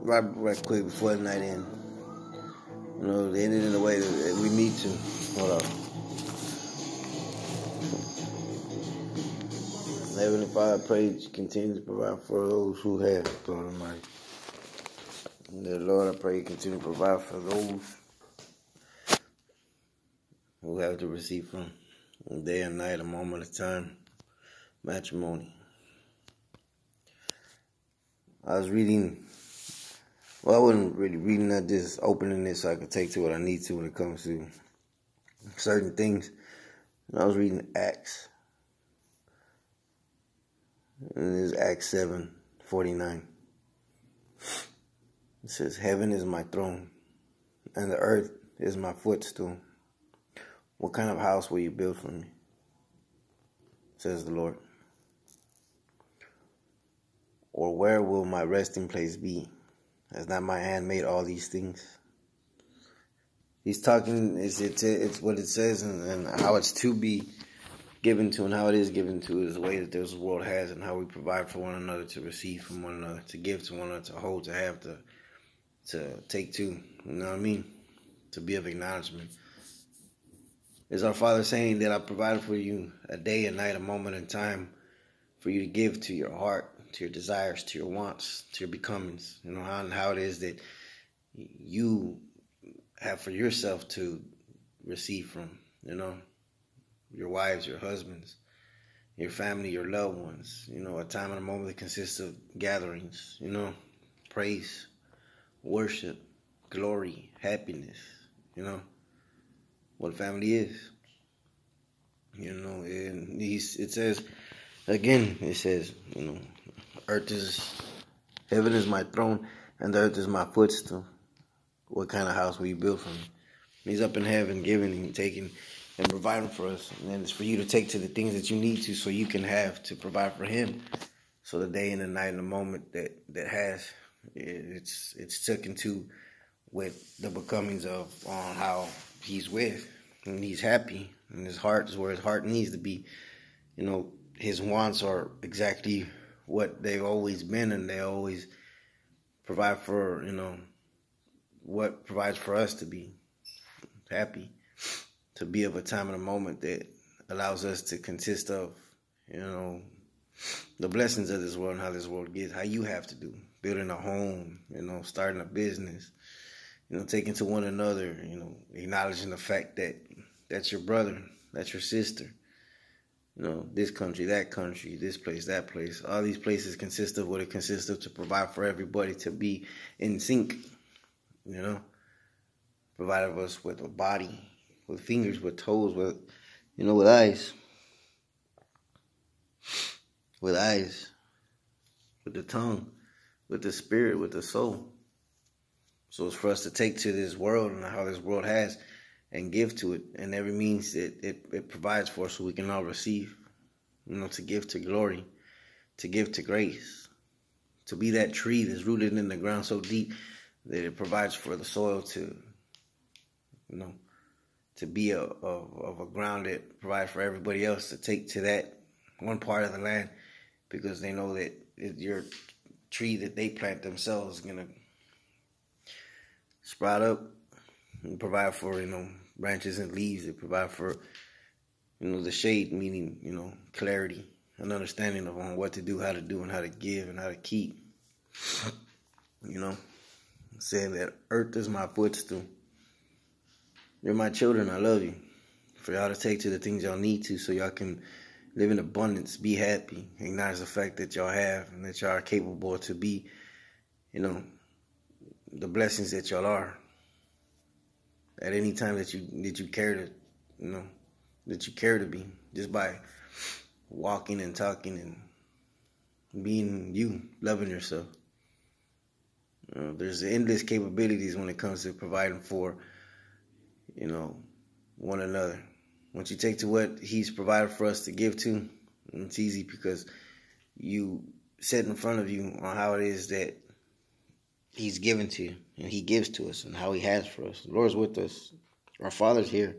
right quick before the night ends. You know, they ended in the way that we need to. Hold up. Heavenly Father, I pray that you continue to provide for those who have, Lord Almighty. And Lord, I pray you continue to provide for those who have to receive from day and night, a moment of time, matrimony. I was reading, well, I wasn't really reading that, just opening it so I could take to what I need to when it comes to certain things. And I was reading Acts. And it's Acts 7:49. It says, heaven is my throne, and the earth is my footstool. What kind of house will you build for me? Says the Lord. Or where will my resting place be? Has not my hand made all these things? He's talking, it's what it says and how it's to be given to, and how it is given to is the way that this world has, and how we provide for one another, to receive from one another, to give to one another, to hold, to have, to take to, you know what I mean? To be of acknowledgement. Is our Father saying that I provided for you a day and night, a moment in time for you to give to your heart, to your desires, to your wants, to your becomings, you know, how it is that you have for yourself to receive from, you know, your wives, your husbands, your family, your loved ones, you know, a time and a moment that consists of gatherings, you know, praise, worship, glory, happiness, you know, what family is, you know, and it says, again, it says, you know, heaven is my throne, and the earth is my footstool. What kind of house will you build for me? He's up in heaven, giving and taking and providing for us. And then it's for you to take to the things that you need to, so you can have to provide for him. So the day and the night and the moment that has, it's taken to with the becomings of on how he's with, and he's happy, and his heart is where his heart needs to be. You know, his wants are exactly what they've always been, and they always provide for, you know, what provides for us to be happy, to be of a time and a moment that allows us to consist of, you know, the blessings of this world and how this world gets, how you have to do, building a home, you know, starting a business, you know, taking to one another, you know, acknowledging the fact that that's your brother, that's your sister, you know, this country, that country, this place, that place. All these places consist of what it consists of, to provide for everybody to be in sync, you know, provided us with a body, with fingers, with toes, with, you know, with eyes, with the tongue, with the spirit, with the soul. So it's for us to take to this world and how this world has, and give to it, and every means that it provides for us, so we can all receive, you know, to give to glory, to give to grace, to be that tree that's rooted in the ground so deep that it provides for the soil to, you know, to be of a ground that provides for everybody else to take to that one part of the land, because they know that your tree that they plant themselves is going to sprout up and provide for, you know, branches and leaves. They provide for, you know, the shade, meaning, you know, clarity and understanding of on what to do, and how to give, and how to keep. You know, saying that earth is my footstool. You're my children. I love you. For y'all to take to the things y'all need to, so y'all can live in abundance, be happy, acknowledge the fact that y'all have, and that y'all are capable to be, you know, the blessings that y'all are. At any time that you care to, you know, that you care to be, just by walking and talking and being you, loving yourself. You know, there's endless capabilities when it comes to providing for, you know, one another. Once you take to what he's provided for us to give to, it's easy, because you set in front of you on how it is that he's given to you, and he gives to us, and how he has for us. The Lord's with us. Our Father's here,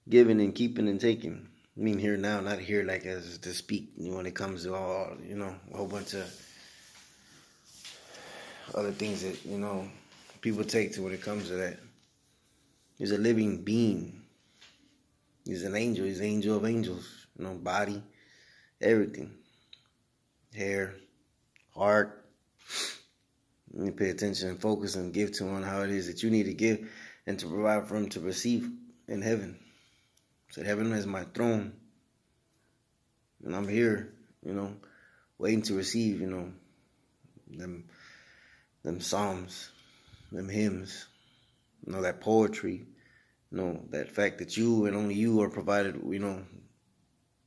giving and keeping and taking. I mean here now, not here like as to speak, when it comes to all, you know, a whole bunch of other things that, you know, people take to when it comes to that. He's a living being. He's an angel. He's an angel of angels. You know, body, everything. Hair, heart. You pay attention and focus and give to him on how it is that you need to give and to provide for him to receive in heaven. So heaven is my throne. And I'm here, you know, waiting to receive, you know, them psalms, them hymns, you know, that poetry, you know, that fact that you and only you are provided, you know,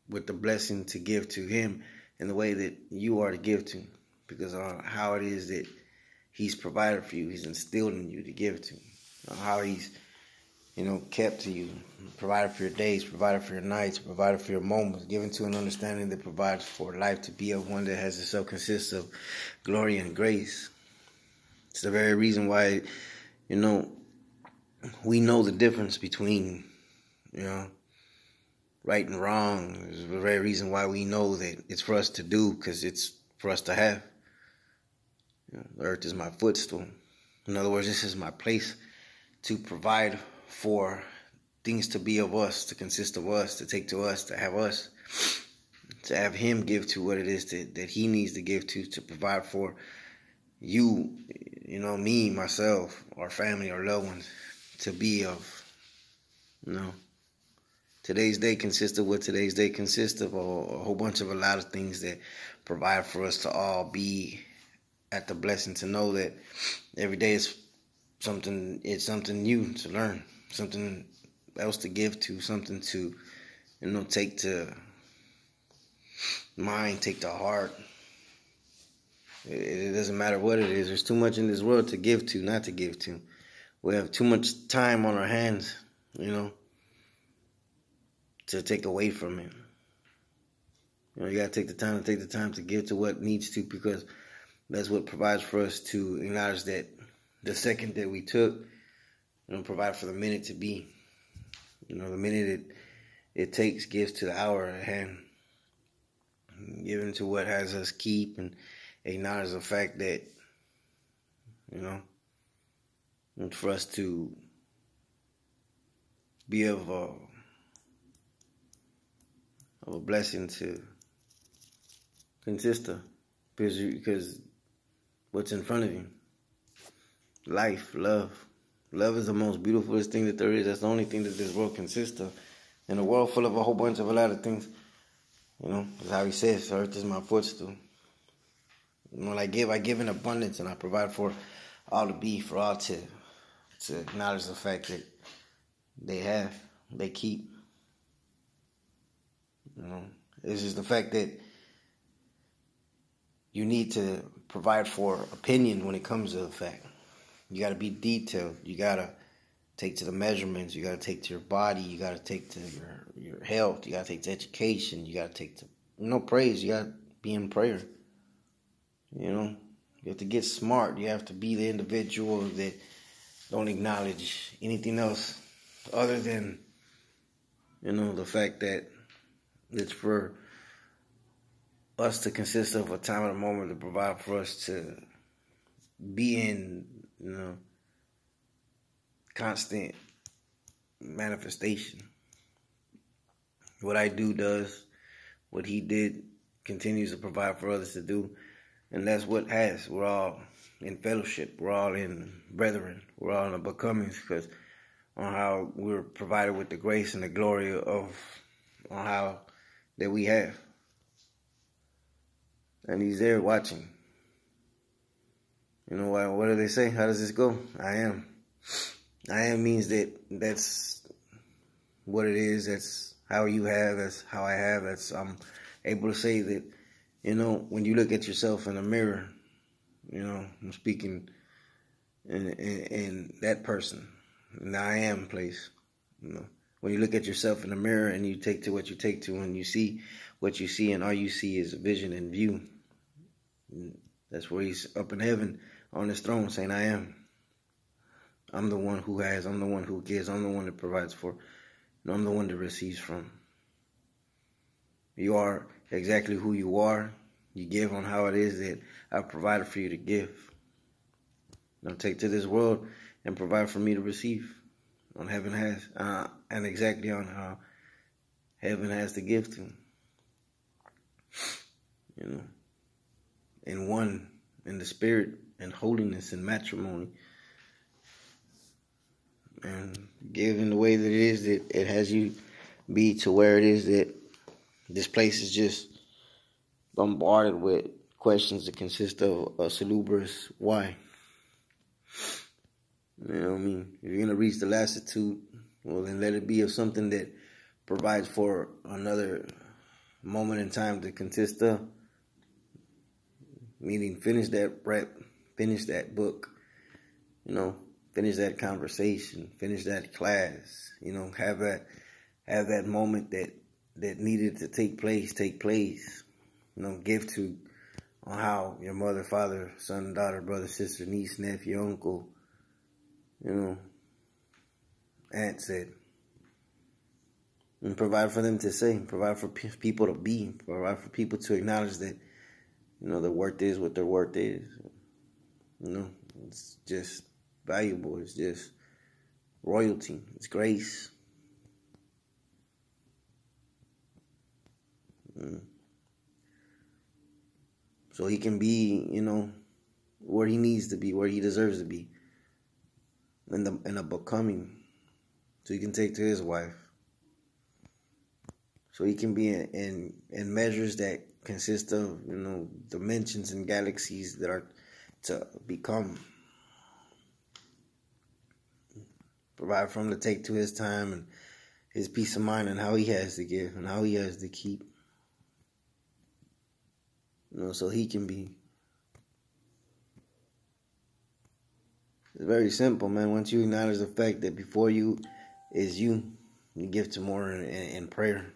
with the blessing to give to him in the way that you are to give to, because of how it is that he's provided for you, he's instilled in you to give to, how he's, you know, kept to you, provided for your days, provided for your nights, provided for your moments, given to an understanding that provides for life to be of one that has itself consists of glory and grace. It's the very reason why, you know, we know the difference between, you know, right and wrong. It's the very reason why we know that it's for us to do, because it's for us to have. You know, the earth is my footstool. In other words, this is my place to provide for things to be of us, to consist of us, to take to us, to have him give to what it is that he needs to give to provide for you, you know, me, myself, our family, our loved ones, to be of, you know. Today's day consists of what today's day consists of, a whole bunch of a lot of things that provide for us to all be at the blessing to know that every day is something new to learn, something else to give to, something to, you know, take to mind, take to heart. It doesn't matter what it is. There's too much in this world to give to, not to give to. We have too much time on our hands, you know, to take away from it. You know, you got to take the time to give to what needs to, because that's what provides for us to acknowledge that the second that we took, you know, provide for the minute to be. You know, the minute it takes gives to the hour at hand. Given to what has us keep and acknowledge the fact that, you know, and for us to be of a blessing to consist of, because what's in front of you, life, love is the most beautifulest thing that there is. That's the only thing that this world consists of. In a world full of a whole bunch of a lot of things, you know, that's how he says, earth is my footstool. You know, I give in abundance, and I provide for all to be, for all to acknowledge the fact that they keep. You know, it's just the fact that you need to provide for opinion when it comes to the fact. You got to be detailed. You got to take to the measurements. You got to take to your body. You got to take to your health. You got to take to education. You got to take to, you know, praise. You got to be in prayer. You know, you have to get smart. You have to be the individual that don't acknowledge anything else other than, you know, the fact that it's for us to consist of a time and a moment to provide for us to be in, you know, constant manifestation. What I do does, what he did continues to provide for others to do, and that's what has. We're all in fellowship. We're all in brethren. We're all in a becomings, because on how we're provided with the grace and the glory of on how that we have. And he's there watching. You know, what do they say? How does this go? I am. I am means that's what it is. That's how you have. That's how I have. I'm able to say that, you know, when you look at yourself in the mirror, you know, I'm speaking in that person, in the I am place. You know, when you look at yourself in the mirror and you take to what you take to, and you see what you see, and all you see is a vision and view. That's where he's up in heaven on his throne saying, I am. I'm the one who has. I'm the one who gives. I'm the one that provides for. And I'm the one that receives from. You are exactly who you are. You give on how it is that I've provided for you to give. take to this world and provide for me to receive on heaven has, and exactly on how heaven has to give to, in one, in the spirit and holiness and matrimony, and given the way that it is that it has you be to where it is that this place is just bombarded with questions that consist of a salubrious why. You know what I mean? If you're going to reach the lassitude, well, then let it be of something that provides for another moment in time to consist of. Meaning, finish that prep, finish that book, finish that conversation, finish that class, have that moment that needed to take place, give to on how your mother, father, son, daughter, brother, sister, niece, nephew, uncle, aunt said. And provide for them to say, provide for people to be, provide for people to acknowledge that, their worth is what their worth is. It's just valuable. It's just royalty. It's grace. So he can be, where he needs to be, where he deserves to be. In a becoming. So he can take to his wife. So he can be in measures that consist of, dimensions and galaxies that are to become. Provide for him to take to his time and his peace of mind and how he has to give and how he has to keep. So he can be. It's very simple, man. Once you acknowledge the fact that before you is you give to more in prayer.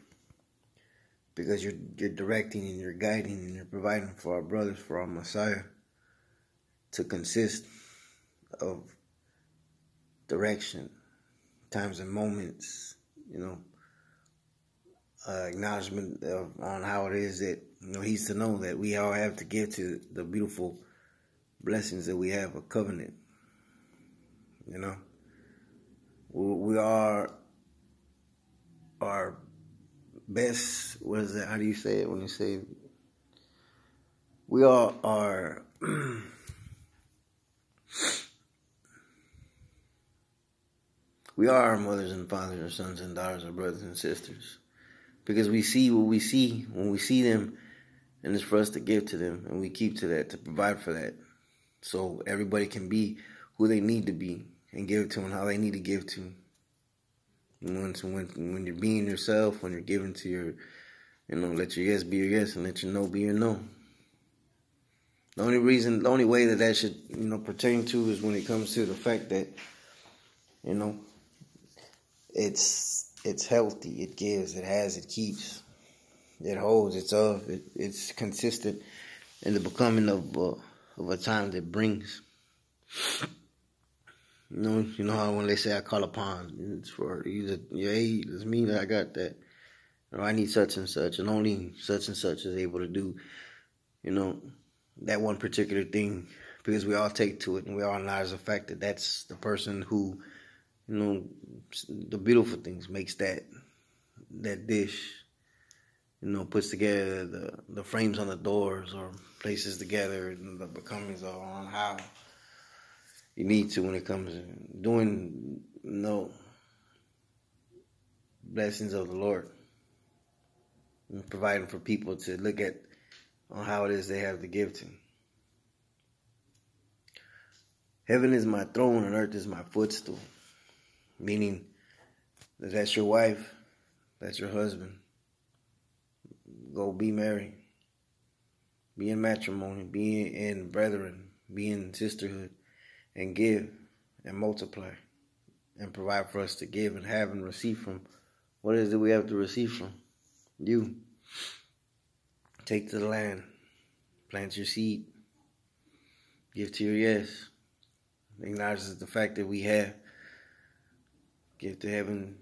Because you're directing and you're guiding and you're providing for our brothers, for our Messiah, to consist of direction, times and moments, acknowledgement on how it is that, he's to know that we all have to give to the beautiful blessings that we have, a covenant, We are our best, what is that? How do you say it when you say we are our we are our mothers and fathers, our sons and daughters, our brothers and sisters. Because we see what we see when we see them, and it's for us to give to them, and we keep to that, to provide for that. So everybody can be who they need to be and give to them how they need to give to. When you're being yourself, when you're giving to your, let your yes be your yes and let your no be your no. The only way that should, pertain to is when it comes to the fact that, it's healthy, it gives, it has, it keeps, it holds, it's consistent in the becoming of a time that brings. You know how when they say I call upon, it's for either your aid, it's me that I got that, or I need such and such, and only such and such is able to do, that one particular thing, because we all take to it, and we all acknowledge the fact that that's the person who, the beautiful things, makes that dish, puts together the frames on the doors, or places together the becomings on how you need to when it comes to doing, blessings of the Lord. And providing for people to look at on how it is they have to give to. Heaven is my throne and earth is my footstool. Meaning that that's your wife, that's your husband. Go be married. Be in matrimony, be in brethren, be in sisterhood. And give and multiply and provide for us to give and have and receive from. What is it we have to receive from? You. Take to the land. Plant your seed. Give to your yes. Acknowledges the fact that we have. Give to heaven.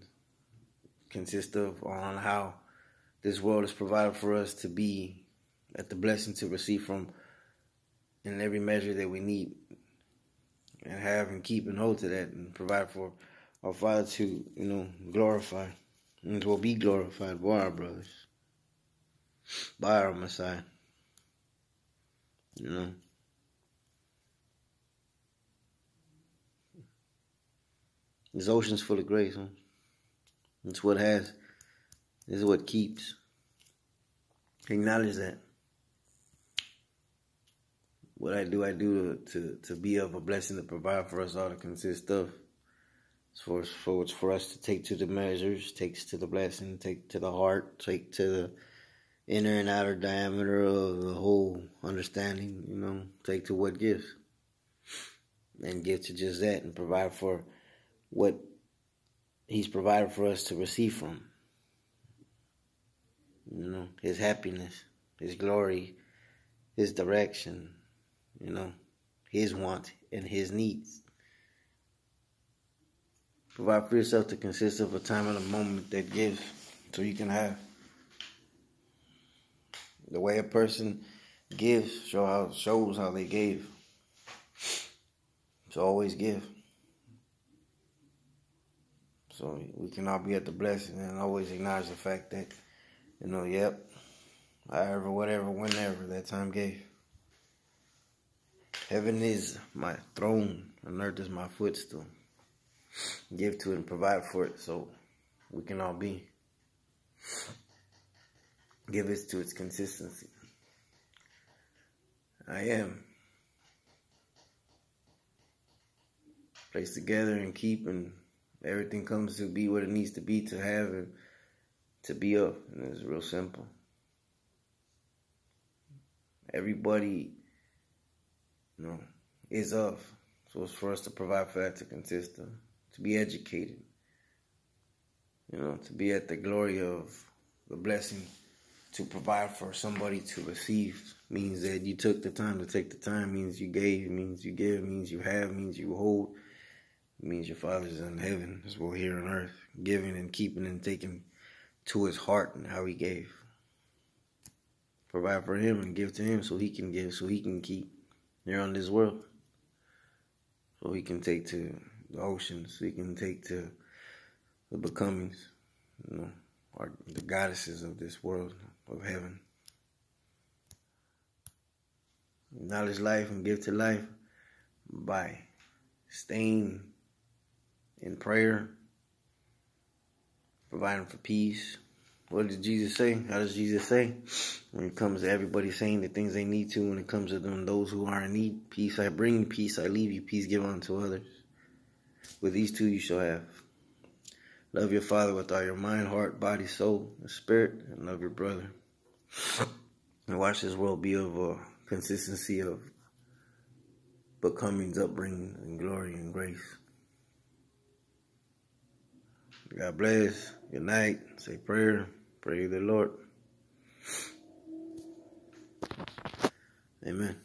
Consist of on how this world is provided for us to be at the blessing to receive from in every measure that we need. and have and keep and hold to that and provide for our Father to, glorify and will be glorified by our brothers, by our Messiah. This ocean's full of grace, huh? It's what has. This is what keeps. Acknowledge that. What I do to be of a blessing to provide for us all to consist of. It's for us to take to the measures, takes to the blessing, take to the heart, take to the inner and outer diameter of the whole understanding, take to what gives. And give to just that and provide for what He's provided for us to receive from. His happiness, His glory, His direction, His want and His needs. Provide for yourself to consist of a time and a moment that gives so you can have. The way a person gives shows how they gave. So always give. So we can all be at the blessing and always acknowledge the fact that, however, whatever, whenever that time gave. Heaven is my throne and earth is my footstool. Give to it and provide for it so we can all be. Give it to its consistency. I am. Place together and keep, and everything comes to be what it needs to be to have and to be of. And it's real simple. Everybody, is of. So it's for us to provide for that to consist of. To be educated. To be at the glory of the blessing. To provide for somebody to receive means that you took the time to take the time, means you gave, means you give, means you have, means you hold. It means your Father's in heaven as well here on earth, giving and keeping and taking to His heart and how He gave. Provide for Him and give to Him so He can give, so He can keep here on this world. So He can take to the oceans, so He can take to the becomings, the goddesses of this world, of heaven. Acknowledge life and give to life by staying in prayer, providing for peace. What did Jesus say? How does Jesus say? When it comes to everybody saying the things they need to, when it comes to those who are in need, peace I bring, peace I leave you, peace give unto others. With these two you shall have. Love your Father with all your mind, heart, body, soul, and spirit, and love your brother. And watch this world be of a consistency of becomings, upbringing, and glory and grace. God bless. Good night. Say prayer. Pray to the Lord. Amen.